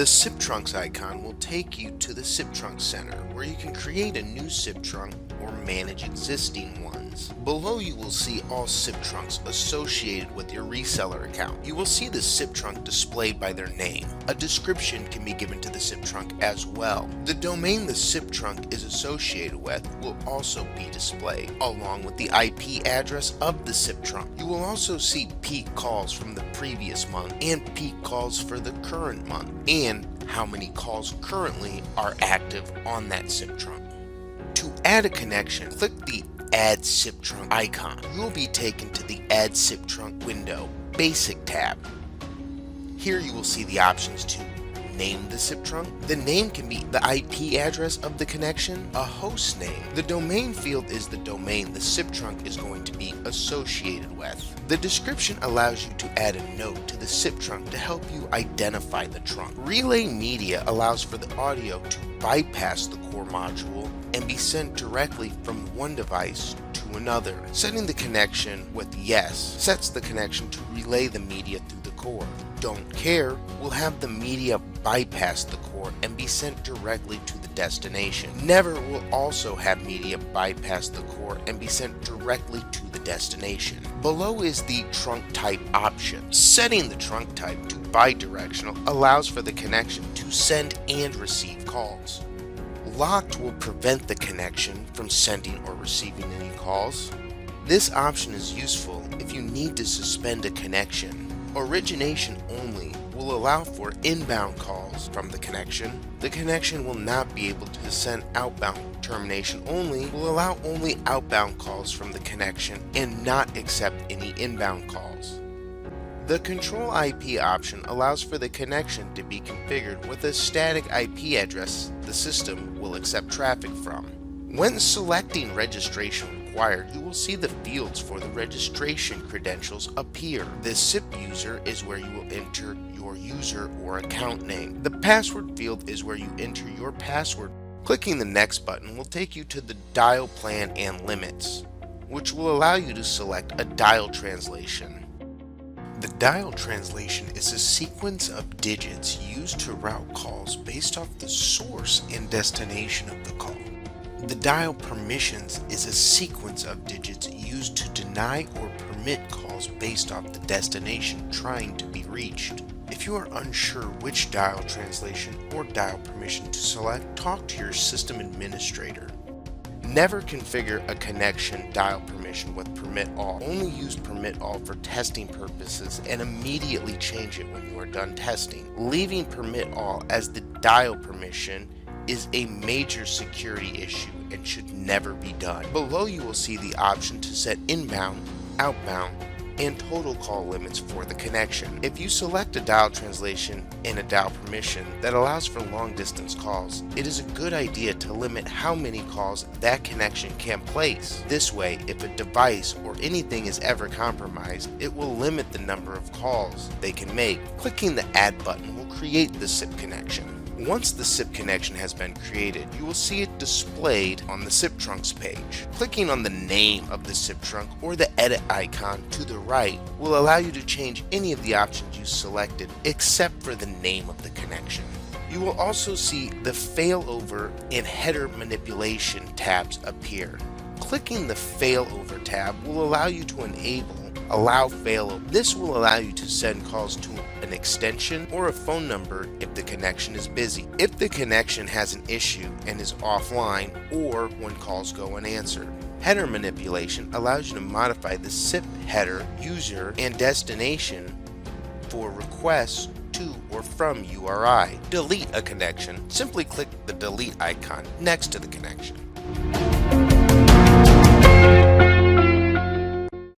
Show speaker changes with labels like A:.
A: SIP trunks icon will take you to the SIP trunk center, where you can create a new SIP trunk or manage existing ones. Below you will see all SIP trunks associated with your reseller account. You will see the SIP trunk displayed by their name. A description can be given to the SIP trunk as well. The domain the SIP trunk is associated with will also be displayed, along with the IP address of the SIP trunk. You will also see peak calls from the previous month and peak calls for the current month, and how many calls currently are active on that SIP trunk. To add a connection, click the Add SIP Trunk icon. You will be taken to the Add SIP Trunk window, Basic tab. Here you will see the options to name the SIP trunk. The name can be the IP address of the connection, a host name. The domain field is the domain the SIP trunk is going to be associated with. The description allows you to add a note to the SIP trunk to help you identify the trunk. Relay media allows for the audio to bypass the core module and be sent directly from one device to another. Setting the connection with yes sets the connection to relay the media through the core. Don't care will have the media bypass the core and be sent directly to the destination. Never will also have media bypass the core and be sent directly to the destination. Below is the trunk type option. Setting the trunk type to bidirectional allows for the connection to send and receive calls. Locked will prevent the connection from sending or receiving any calls. This option is useful if you need to suspend a connection. Origination only will allow for inbound calls from the connection. The connection will not be able to send outbound. Termination only will allow only outbound calls from the connection and not accept any inbound calls. The Control IP option allows for the connection to be configured with a static IP address the system will accept traffic from. When selecting registration required, you will see the fields for the registration credentials appear. The SIP user is where you will enter your user or account name. The password field is where you enter your password. Clicking the next button will take you to the dial plan and limits, which will allow you to select a dial translation. The dial translation is a sequence of digits used to route calls based off the source and destination of the call. The dial permissions is a sequence of digits used to deny or permit calls based off the destination trying to be reached. If you are unsure which dial translation or dial permission to select, talk to your system administrator. Never configure a connection dial permission with permit all. Only use permit all for testing purposes and immediately change it when you are done testing. Leaving permit all as the dial permission is a major security issue and should never be done. Below you will see the option to set inbound, outbound, and total call limits for the connection. If you select a dial translation and a dial permission that allows for long distance calls, it is a good idea to limit how many calls that connection can place. This way, if a device or anything is ever compromised, it will limit the number of calls they can make. Clicking the Add button will create the SIP connection. Once the SIP connection has been created, you will see it displayed on the SIP trunks page. Clicking on the name of the SIP trunk or the edit icon to the right will allow you to change any of the options you selected except for the name of the connection. You will also see the failover and header manipulation tabs appear. Clicking the failover tab will allow you to allow failover. This will allow you to send calls to an extension or a phone number if the connection is busy, if the connection has an issue and is offline, or when calls go unanswered. Header manipulation allows you to modify the SIP header, user, and destination for requests to or from URI. Delete a connection. Simply click the delete icon next to the connection.